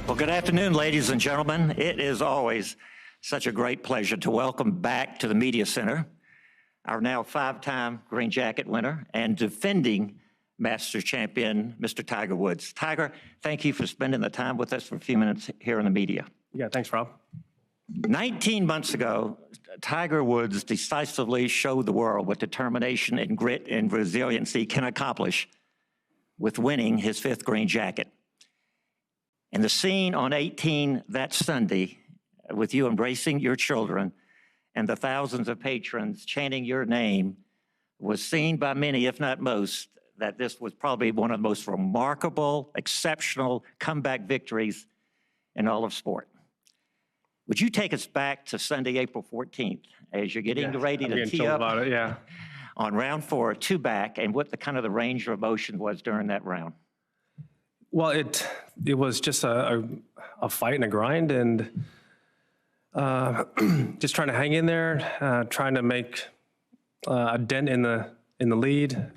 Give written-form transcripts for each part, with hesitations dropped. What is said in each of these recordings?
Well, good afternoon, ladies and gentlemen. It is always such a great pleasure to welcome back to the Media Center our now five-time Green Jacket winner and defending Masters champion, Mr. Tiger Woods. Tiger, thank you for spending the time with us for a few minutes here in the media. Yeah, thanks, Rob. 19 months ago, Tiger Woods decisively showed the world what determination and grit and resiliency can accomplish with winning his fifth Green Jacket. And the scene on 18 that Sunday, with you embracing your children and the thousands of patrons chanting your name, was seen by many, if not most, that this was probably one of the most remarkable, exceptional comeback victories in all of sport. Would you take us back to Sunday, April 14th, as you're getting ready to tee up on round 4, 2 back, and what the kind of the range of emotion was during that round? Well, it was just a fight and a grind, and just trying to hang in there, trying to make a dent in the lead.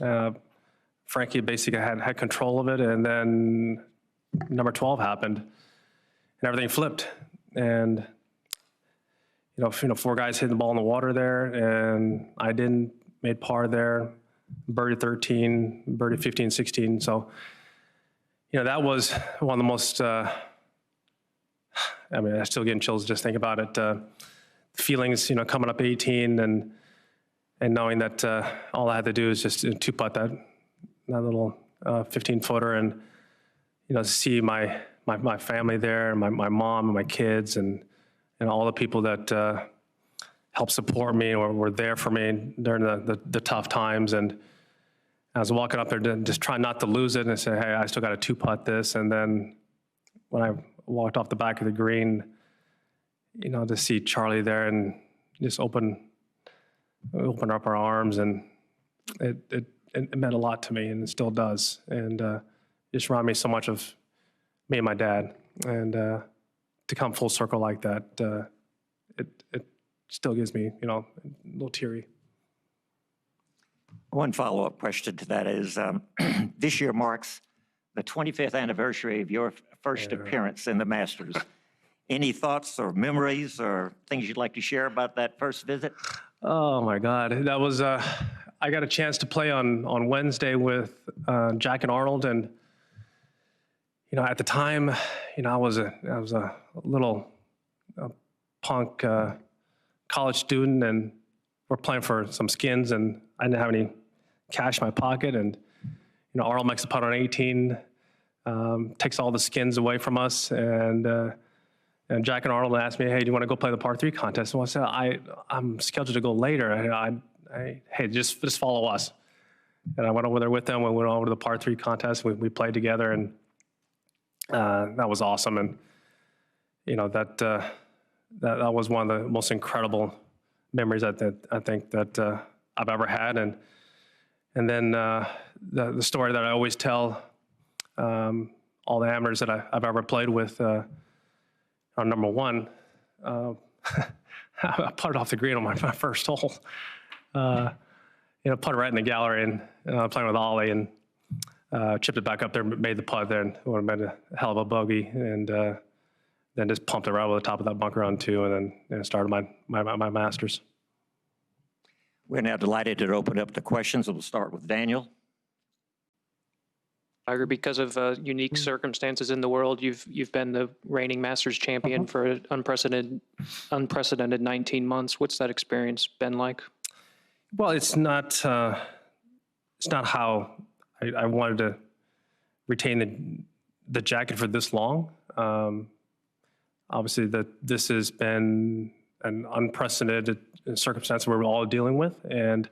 Frankie basically had control of it, and then number 12 happened, and everything flipped. And you know, 4 guys hitting the ball in the water there, and I made par there, birdie 13, birdie 15, 16. So, you know, that was one of the most, I mean, I still getting chills just think about it. Feelings, you know, coming up 18 and knowing that all I had to do is just two-putt that little 15-footer, and, you know, to see my family there, my mom and my kids, and all the people that helped support me or were there for me during the tough times. And I was walking up there just trying not to lose it and say, hey, I still got to two-putt this. And then when I walked off the back of the green, you know, to see Charlie there and just open up our arms, and it meant a lot to me, and it still does. And just reminded me so much of me and my dad. And to come full circle like that, it still gives me, you know, a little teary. One follow-up question to that is, this year marks the 25th anniversary of your first appearance in the Masters. Any thoughts or memories or things you'd like to share about that first visit? Oh my God, that was, I got a chance to play on Wednesday with Jack and Arnold, and you know, at the time, you know, I was a little punk college student, and we're playing for some skins, and I didn't have any cash in my pocket. And you know, Arnold makes a putt on 18, takes all the skins away from us, and Jack and Arnold asked me, "Hey, do you want to go play the par 3 contest?" And I said, "I'm scheduled to go later. Hey, just follow us." And I went over there with them. We went over to the par 3 contest. We played together, and that was awesome. And you know, that was one of the most incredible memories I think that I've ever had. And then the story that I always tell all the amateurs that I've ever played with, on number 1, I putted off the green on my first hole. You know, put it right in the gallery, and playing with Ollie, and chipped it back up there, made the putt there, and would have made a hell of a bogey, and then just pumped it right over the top of that bunker on 2, and then started my Masters. We're now delighted to open up the questions. We'll start with Daniel. Tiger, because of unique circumstances in the world, you've been the reigning Masters champion for an unprecedented 19 months. What's that experience been like? Well, it's not how I wanted to retain the jacket for this long. Obviously, this has been an unprecedented circumstance we're all dealing with, and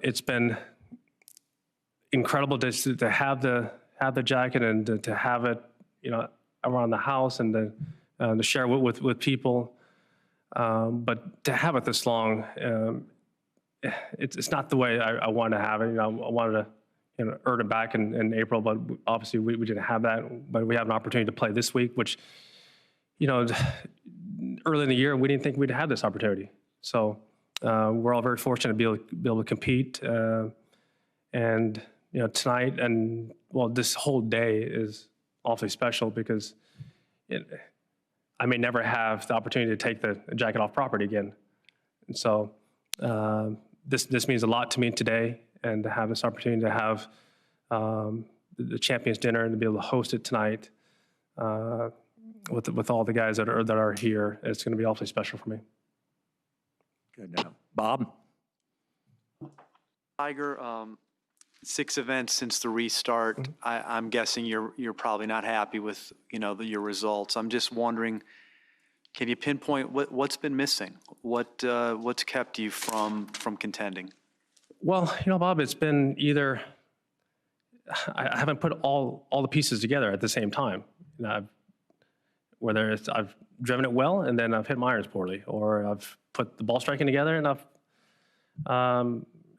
it's been incredible to have the jacket and to have it, you know, around the house, and to share it with people. But to have it this long, it's not the way I wanted to have it. You know, I wanted to, you know, earn it back in April, but obviously we didn't have that. But we have an opportunity to play this week, which, you know, early in the year we didn't think we'd have this opportunity. So we're all very fortunate to be able to compete. And you know, tonight and well, this whole day is awfully special because I may never have the opportunity to take the jacket off property again. And so this means a lot to me today, and to have this opportunity to have the Champions Dinner and to be able to host it tonight with all the guys that are here, it's going to be awfully special for me. Good. Bob? Tiger, 6 events since the restart. I'm guessing you're probably not happy with your results. I'm just wondering, can you pinpoint what's been missing? What's kept you from contending? Well, Bob, it's been either I haven't put all the pieces together at the same time. Whether it's I've driven it well and then I've hit my irons poorly, or I've put the ball striking together and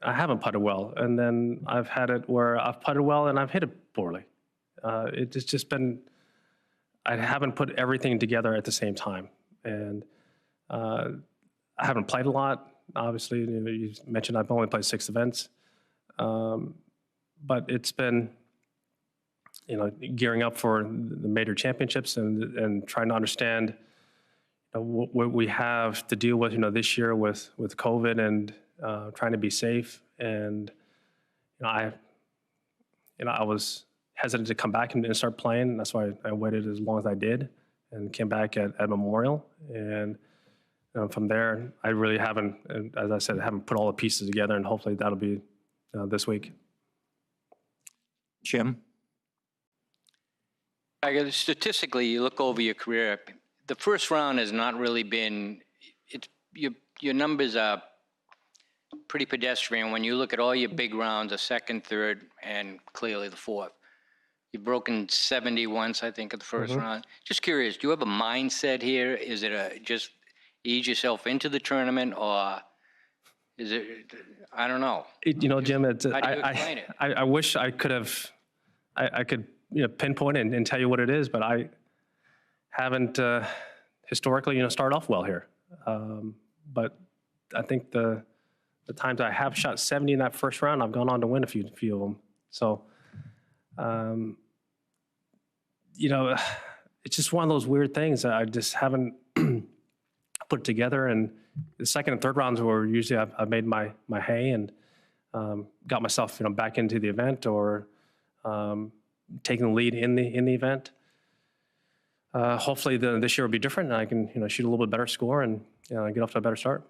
I haven't putted well, and then I've had it where I've putted well and I've hit it poorly. It's just been, I haven't put everything together at the same time, and I haven't played a lot. Obviously, you mentioned I've only played 6 events, but it's been, gearing up for the major championships and trying to understand what we have to deal with, this year with COVID and trying to be safe. And I was hesitant to come back and start playing. That's why I waited as long as I did and came back at Memorial. And from there, I really haven't, as I said, haven't put all the pieces together, and hopefully that'll be this week. Jim? Tiger, statistically, you look over your career, the first round has not really been, your numbers are pretty pedestrian. When you look at all your big rounds, the second, third, and clearly the fourth. You've broken 70 once, I think, at the first round. Just curious, do you have a mindset here? Is it just ease yourself into the tournament, or is it, I don't know. Jim, How do you explain it? I wish I could have, I could pinpoint it and tell you what it is, but I haven't historically, started off well here. But I think the times I have shot 70 in that first round, I've gone on to win a few of them. So, it's just one of those weird things that I just haven't put together. And the second and third rounds were usually I've made my hay and got myself back into the event, or taking the lead in the event. Hopefully this year will be different, and I can shoot a little bit better score and get off to a better start.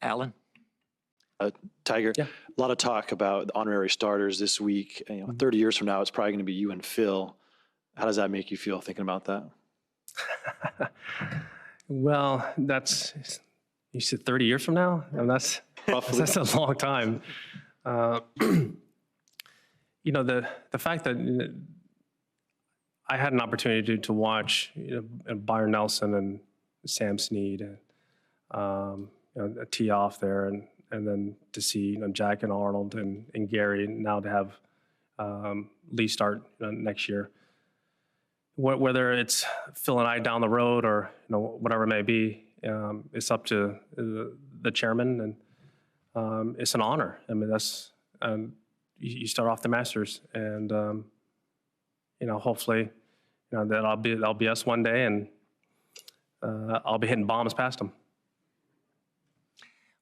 Alan? Tiger, Yeah. A lot of talk about the honorary starters this week. 30 years from now, it's probably going to be you and Phil. How does that make you feel thinking about that? Well, you said 30 years from now? And that's a long time. The fact that I had an opportunity to watch Byron Nelson and Sam Snead tee off there, and then to see Jack and Arnold and Gary, now to have Lee start next year. Whether it's Phil and I down the road, or whatever it may be, it's up to the chairman, and it's an honor. I mean, that's you start off the Masters, and hopefully that'll be us one day, and I'll be hitting bombs past them.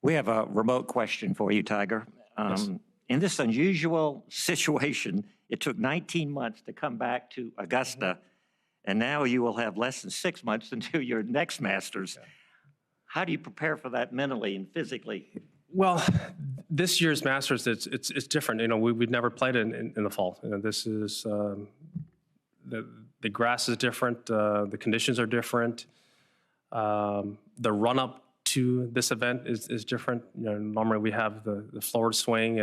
We have a remote question for you, Tiger. Yes. In this unusual situation, it took 19 months to come back to Augusta, and now you will have less than 6 months until your next Masters. Yeah. How do you prepare for that mentally and physically? Well, this year's Masters, it's different. We've never played it in the fall. This is the grass is different. The conditions are different. The run up to this event is different. Normally we have the forward swing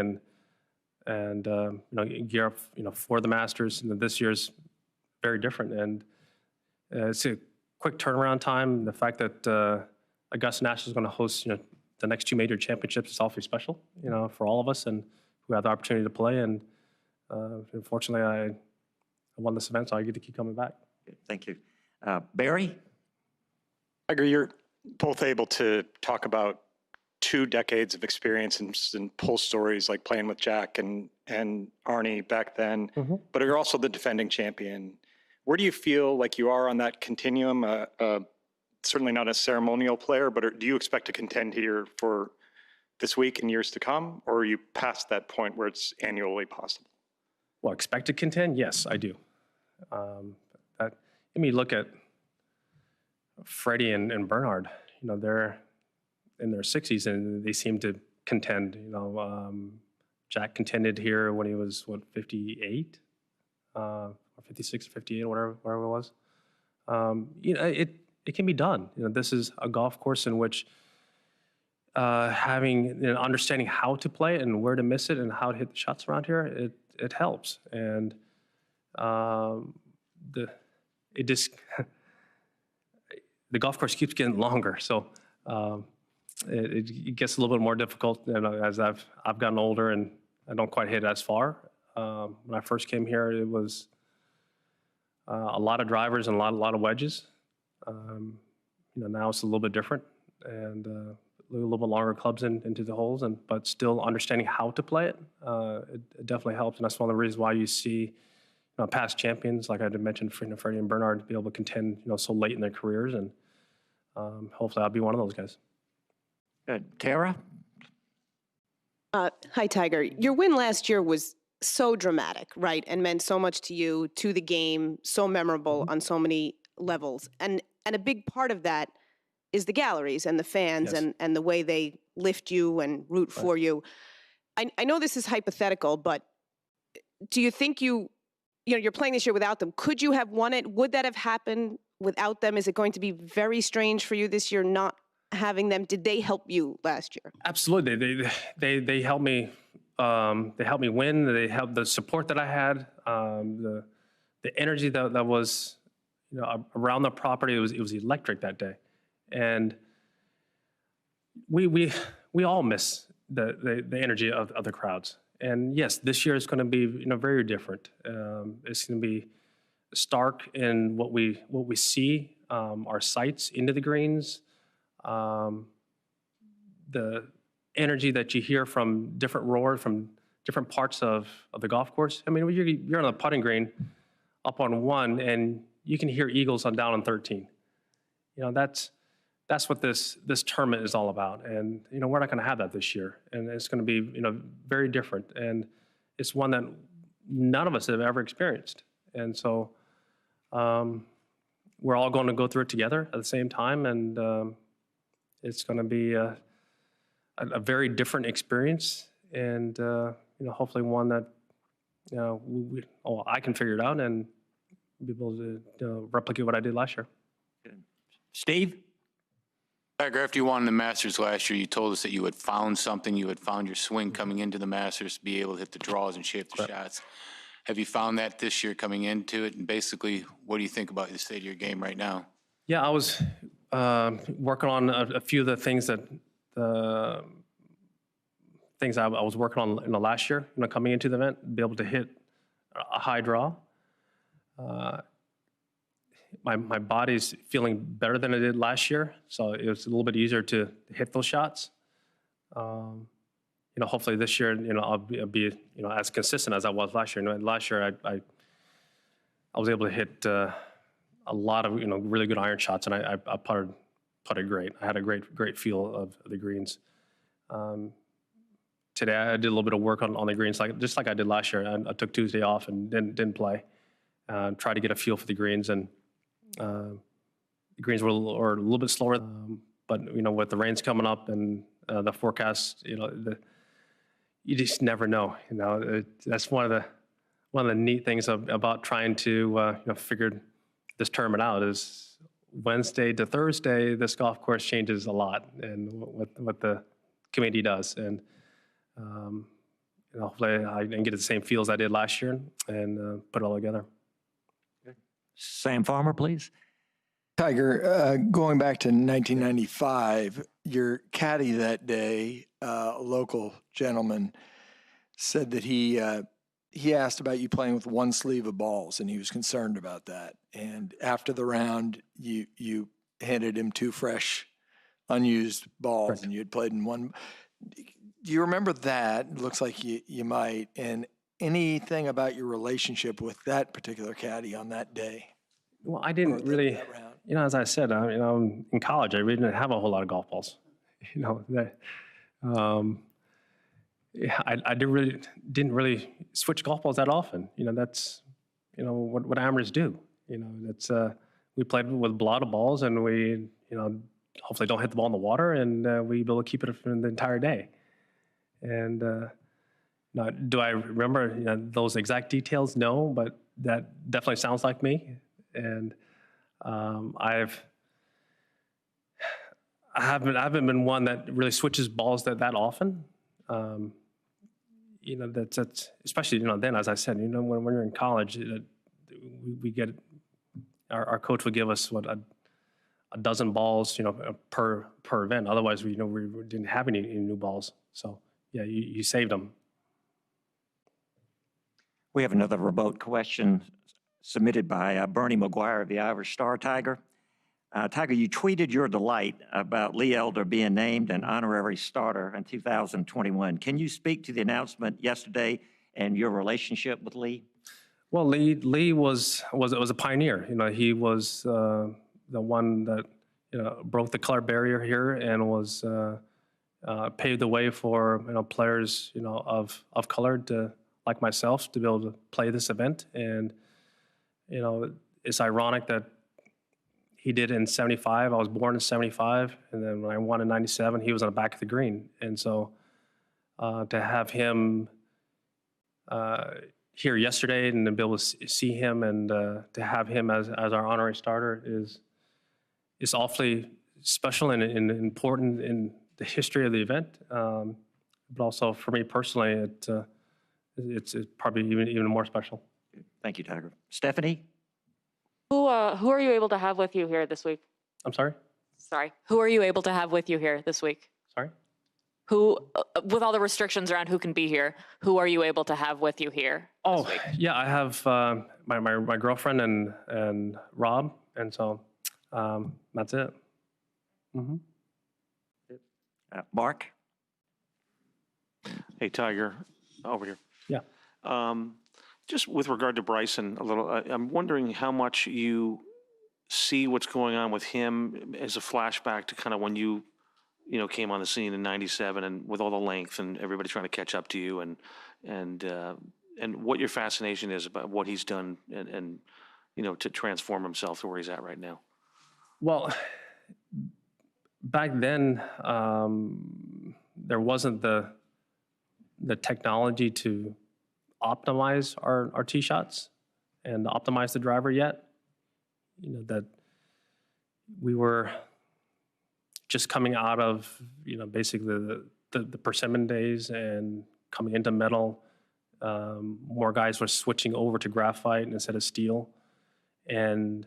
and gear up for the Masters. This year's very different, and it's a quick turnaround time. The fact that Augusta National is going to host the next 2 major championships is awfully special for all of us, and who have the opportunity to play. And unfortunately, I won this event, so I get to keep coming back. Thank you. Barry? Tiger, you're both able to talk about 2 decades of experience and pull stories like playing with Jack and Arnie back then, but you're also the defending champion. Where do you feel like you are on that continuum? Certainly not a ceremonial player, but do you expect to contend here for this week and years to come, or are you past that point where it's annually possible? Well, expect to contend? Yes, I do. You look at Freddie and Bernard, they're in their 60s and they seem to contend. Jack contended here when he was, 58? Or 56, 58, whatever it was. It can be done. This is a golf course in which having understanding how to play it and where to miss it and how to hit the shots around here, it helps. And the golf course keeps getting longer, so it gets a little bit more difficult. As I've gotten older and I don't quite hit as far. When I first came here, it was a lot of drivers and a lot of wedges. Now it's a little bit different and a little bit longer clubs into the holes, but still understanding how to play it, it definitely helps. And that's one of the reasons why you see past champions, like I had mentioned, Freddie and Bernard, be able to contend so late in their careers, and hopefully I'll be one of those guys. Good. Tara? Hi, Tiger. Your win last year was so dramatic, right? And meant so much to you, to the game, so memorable on so many levels. And a big part of that is the galleries and the fans. Yes. and the way they lift you and root for you. I know this is hypothetical, but do you think you're playing this year without them? Could you have won it? Would that have happened without them? Is it going to be very strange for you this year not having them? Did they help you last year? Absolutely. They helped me. They helped me win. They helped the support that I had, the energy that was around the property. It was electric that day, and we all miss the energy of the crowds. And yes, this year is going to be very different. It's going to be stark in what we see, our sights into the greens, the energy that you hear from different roars from different parts of the golf course. I mean, you're on a putting green up on 1, and you can hear eagles down on 13. That's what this tournament is all about. And we're not going to have that this year, and it's going to be very different. And it's one that none of us have ever experienced. And so we're all going to go through it together at the same time, and it's going to be a very different experience, and hopefully one that I can figure it out and be able to replicate what I did last year. Steve? Tiger, after you won the Masters last year, you told us that you had found something. You had found your swing coming into the Masters to be able to hit the draws and shape the shots. Have you found that this year coming into it? And basically, what do you think about the state of your game right now? Yeah, I was working on a few of the things that I was working on in the last year, coming into the event, be able to hit a high draw. My body's feeling better than it did last year, so it was a little bit easier to hit those shots. Hopefully this year, I'll be as consistent as I was last year. Last year, I was able to hit a lot of really good iron shots, and I putted great. I had a great feel of the greens. Today I did a little bit of work on the greens, just like I did last year. I took Tuesday off and didn't play. Tried to get a feel for the greens, and the greens were a little bit slower. But with the rains coming up and the forecast, you just never know. That's one of the neat things about trying to figure this tournament out is Wednesday to Thursday, this golf course changes a lot, and what the committee does. And hopefully I can get the same feel as I did last year and put it all together. Sam Farmer, please. Tiger, going back to 1995, your caddy that day, a local gentleman, said that he asked about you playing with one sleeve of balls, and he was concerned about that. And after the round, you handed him 2 fresh unused balls, and you had played in one. Do you remember that? It looks like you might. And anything about your relationship with that particular caddy on that day? Well, I didn't really, that round? as I said, in college, I really didn't have a whole lot of golf balls. I didn't really switch golf balls that often. That's, what amateurs do. That's, we played with a lot of balls, and we, hopefully don't hit the ball in the water, and we be able to keep it for the entire day. And now, do I remember those exact details? No, but that definitely sounds like me. And I haven't been one that really switches balls that often. That's especially then, as I said, when you're in college, we get our coach would give us a dozen balls, per event. Otherwise, we didn't have any new balls. So yeah, you saved them. We have another remote question submitted by Bernie McGuire of the Irish Star, Tiger. Tiger, you tweeted your delight about Lee Elder being named an honorary starter in 2021. Can you speak to the announcement yesterday and your relationship with Lee? Well, Lee was a pioneer. He was the one that broke the color barrier here and was paved the way for players of color to, like myself, to be able to play this event. And it's ironic that he did it in 75. I was born in 75, and then when I won in 97, he was on the back of the green. And so to have him here yesterday and to be able to see him and to have him as our honorary starter is awfully special and important in the history of the event. But also for me personally, it's probably even more special. Thank you, Tiger. Stephanie? Who are you able to have with you here this week? I'm sorry? Sorry. Who are you able to have with you here this week? Sorry? Who, with all the restrictions around who can be here, who are you able to have with you here this week? Yeah, I have my girlfriend and Rob, and so that's it. Mm-hmm. Mark? Hey, Tiger, over here. Yeah. Just with regard to Bryson a little, I'm wondering how much you see what's going on with him as a flashback to kind of when you came on the scene in '97 and with all the length and everybody trying to catch up to you and what your fascination is about what he's done and to transform himself to where he's at right now. Well, back then, there wasn't the technology to optimize our tee shots and optimize the driver yet. That we were just coming out of basically the persimmon days and coming into metal. More guys were switching over to graphite instead of steel, and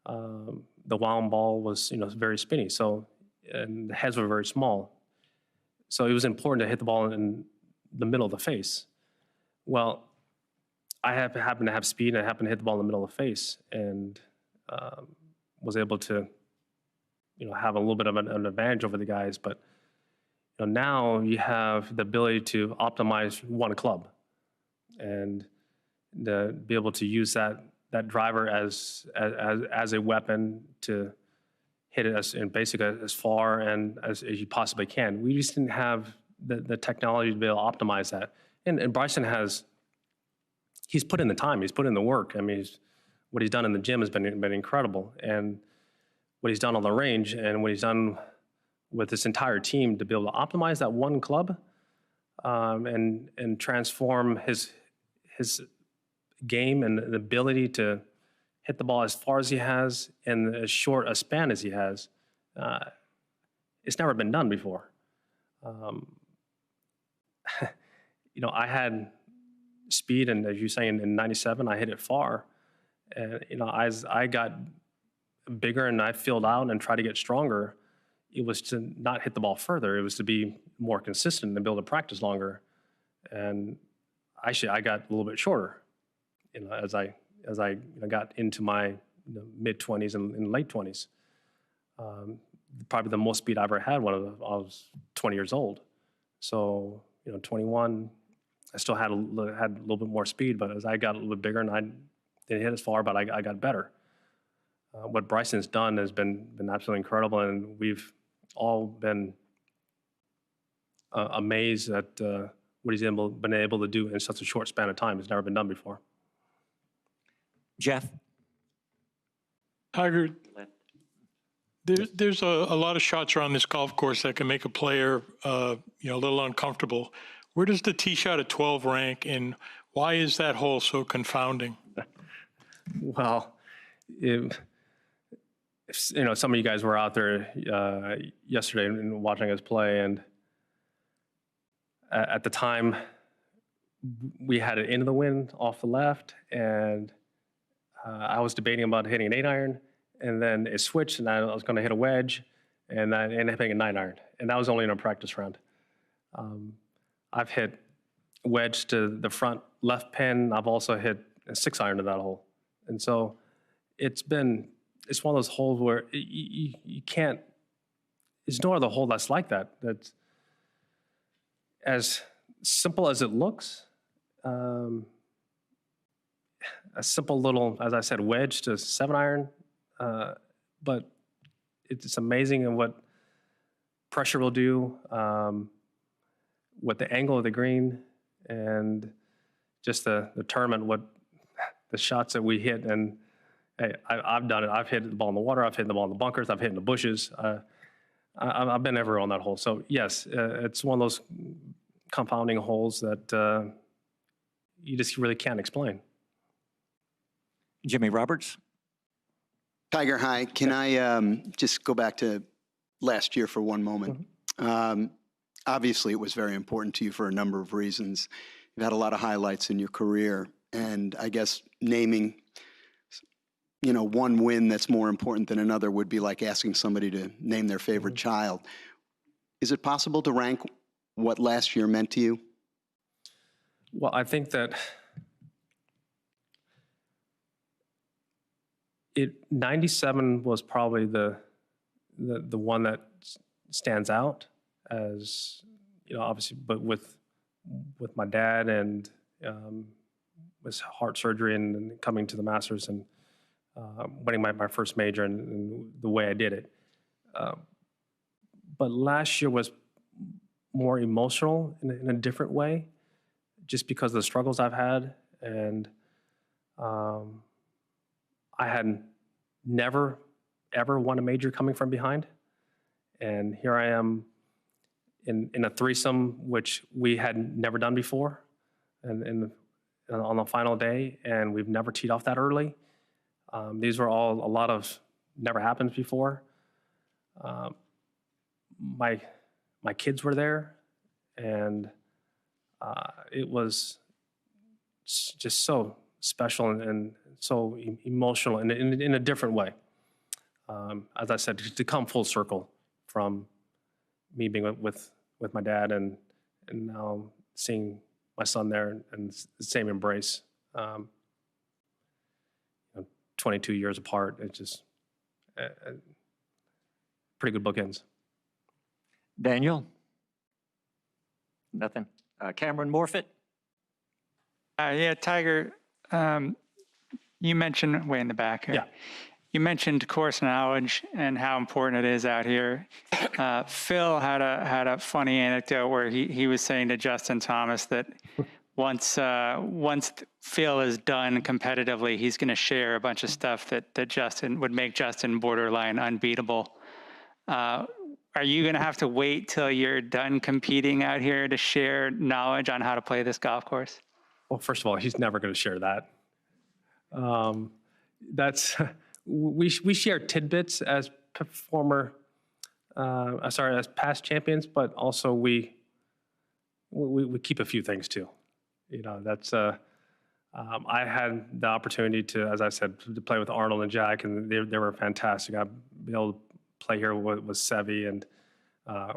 the wound ball was very spinny. So and the heads were very small. So it was important to hit the ball in the middle of the face. Well, I happened to have speed, and I happened to hit the ball in the middle of the face, and was able to, have a little bit of an advantage over the guys. But now you have the ability to optimize one club, and to be able to use that driver as a weapon to hit it basically as far and as you possibly can. We just didn't have the technology to be able to optimize that. And Bryson he's put in the time, he's put in the work. I mean, what he's done in the gym has been incredible. And what he's done on the range and what he's done with this entire team to be able to optimize that one club and transform his game and the ability to hit the ball as far as he has in as short a span as he has. It's never been done before. I had speed, and as you say, in '97, I hit it far. And, as I got bigger and I filled out and tried to get stronger, it was to not hit the ball further. It was to be more consistent and be able to practice longer. And actually, I got a little bit shorter, as I got into my mid-20s and late 20s. probably the most speed I ever had when I was 20 years old. So, 21, I still had a little bit more speed, but as I got a little bit bigger and I didn't hit as far, but I got better. What Bryson's done has been absolutely incredible, and we've all been amazed at what he's been able to do in such a short span of time. It's never been done before. Jeff? Tiger, there's a lot of shots around this golf course that can make a player, a little uncomfortable. Where does the tee shot at 12 rank, and why is that hole so confounding? Well, some of you guys were out there yesterday and watching us play, and at the time, we had it into the wind off the left, and I was debating about hitting an 8-iron, and then it switched, and I was going to hit a wedge, and I ended up hitting a 9-iron, and that was only in a practice round. I've hit wedge to the front left pin. I've also hit a 6-iron to that hole, and so it's one of those holes where you can't. There's no other hole that's like that. That's as simple as it looks. A simple little, as I said, wedge to 7-iron, but it's amazing in what pressure will do, what the angle of the green, and just the tournament, what the shots that we hit. And hey, I've done it. I've hit the ball in the water. I've hit the ball in the bunkers. I've hit in the bushes. I've been everywhere on that hole. So yes, it's one of those confounding holes that you just really can't explain. Jimmy Roberts? Tiger, hi. Can I just go back to last year for one moment? Obviously, it was very important to you for a number of reasons. You've had a lot of highlights in your career, and I guess naming, one win that's more important than another would be like asking somebody to name their favorite child. Is it possible to rank what last year meant to you? Well, I think that 97 was probably the one that stands out as, obviously, but with my dad and his heart surgery and coming to the Masters and winning my first major and the way I did it. But last year was more emotional in a different way, just because of the struggles I've had. And I had never, ever won a major coming from behind. And here I am in a threesome, which we had never done before, and on the final day, and we've never teed off that early. These were all a lot of never happened before. My kids were there, and it was just so special and so emotional in a different way. As I said, to come full circle from me being with my dad and now seeing my son there and the same embrace. 22 years apart, it's just pretty good bookends. Daniel? Nothing. Cameron Morfitt? Yeah, Tiger, you mentioned, way in the back here. Yeah. You mentioned course knowledge and how important it is out here. Phil had a funny anecdote where he was saying to Justin Thomas that once Phil is done competitively, he's going to share a bunch of stuff that Justin would make Justin borderline unbeatable. Are you going to have to wait till you're done competing out here to share knowledge on how to play this golf course? Well, first of all, he's never going to share that. We share tidbits as as past champions, but also we keep a few things too. I had the opportunity to, as I said, to play with Arnold and Jack, and they were fantastic. I've been able to play here with Sevi and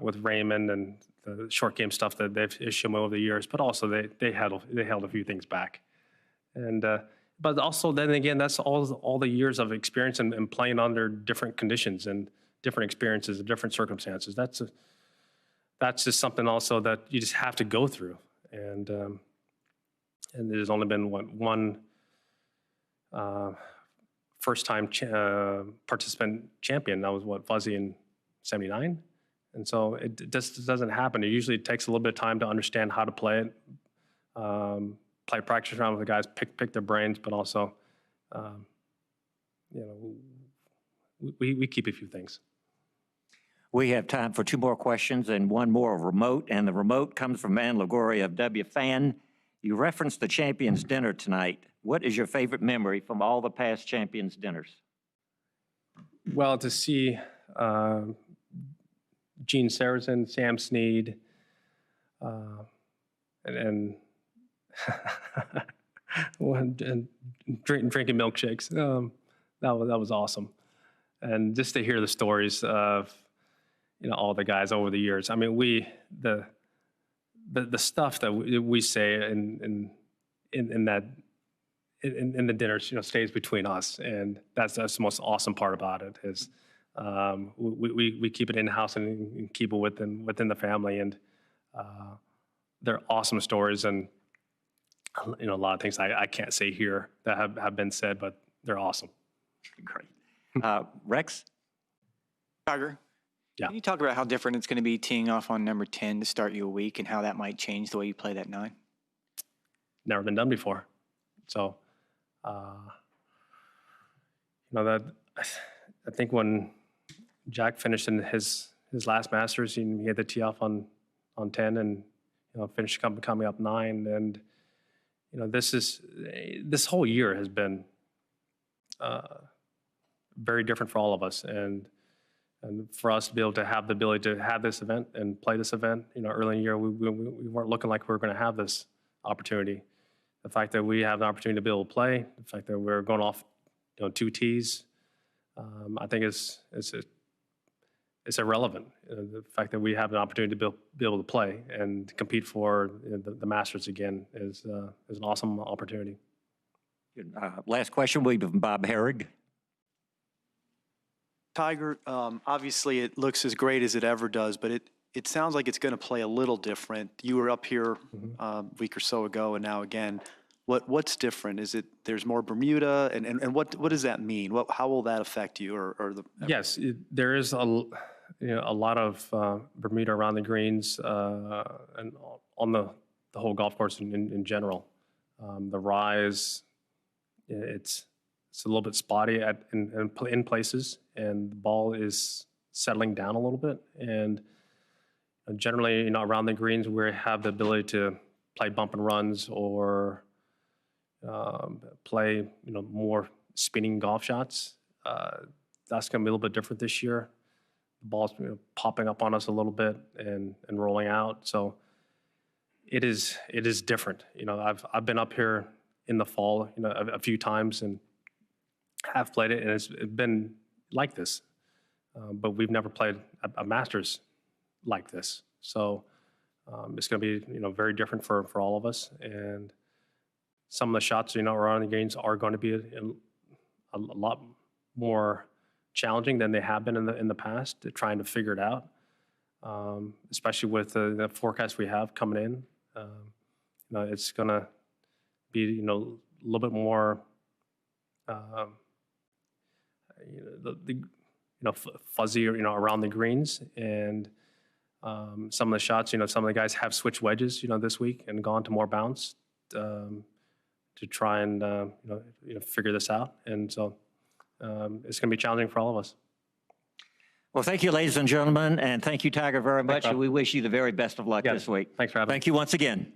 with Raymond and the short game stuff that they've issued over the years, but also they held a few things back. And but also then again, that's all the years of experience and playing under different conditions and different experiences, different circumstances. That's just something also that you just have to go through. And there's only been one first-time participant champion. That was Fuzzy in '79. And so it just doesn't happen. It usually takes a little bit of time to understand how to play it, play practice around with the guys, pick their brains, but also, we keep a few things. We have time for 2 more questions and 1 more remote, and the remote comes from Ann Lagoria of WFAN. You referenced the Champions Dinner tonight. What is your favorite memory from all the past Champions Dinners? Well, to see Gene Sarazen, Sam Snead, and drinking milkshakes. That was awesome. And just to hear the stories of, all the guys over the years. I mean, the stuff that we say in the dinners, stays between us, and that's the most awesome part about it is we keep it in house and keep it within the family, and they're awesome stories, and a lot of things I can't say here that have been said, but they're awesome. Great. Rex? Tiger, yeah. Can you talk about how different it's going to be teeing off on number 10 to start your week and how that might change the way you play that 9? Never been done before. So, that I think when Jack finished in his last Masters, he had the tee off on 10 and finished coming up 9, and this whole year has been very different for all of us, and for us to be able to have the ability to have this event and play this event, early in the year, we weren't looking like we were going to have this opportunity. The fact that we have the opportunity to be able to play, the fact that we're going off, 2 tees, I think it's irrelevant. The fact that we have an opportunity to be able to play and compete for the Masters again is an awesome opportunity. Last question will be from Bob Herrig. Tiger, obviously it looks as great as it ever does, but it sounds like it's going to play a little different. You were up here a week or so ago, and now again. What's different? Is it there's more Bermuda, and what does that mean? How will that affect you or the? Yes, there is a lot of Bermuda around the greens and on the whole golf course in general. The rise, it's a little bit spotty in places, and the ball is settling down a little bit. And generally, around the greens, we have the ability to play bump and runs or play, more spinning golf shots. That's going to be a little bit different this year. The ball's popping up on us a little bit and rolling out. So it is different. I've been up here in the fall, a few times and have played it, and it's been like this. But we've never played a Masters like this. So it's going to be, very different for all of us. And some of the shots, around the greens are going to be a lot more challenging than they have been in the past, trying to figure it out, especially with the forecast we have coming in. It's going to be, a little bit more, fuzzy, around the greens. And some of the shots, some of the guys have switched wedges, this week and gone to more bounce. To try and figure this out, and so it's going to be challenging for all of us. Well, thank you, ladies and gentlemen, and thank you, Tiger, very much. And we wish you the very best of luck this week. Thanks for having me. Thank you once again.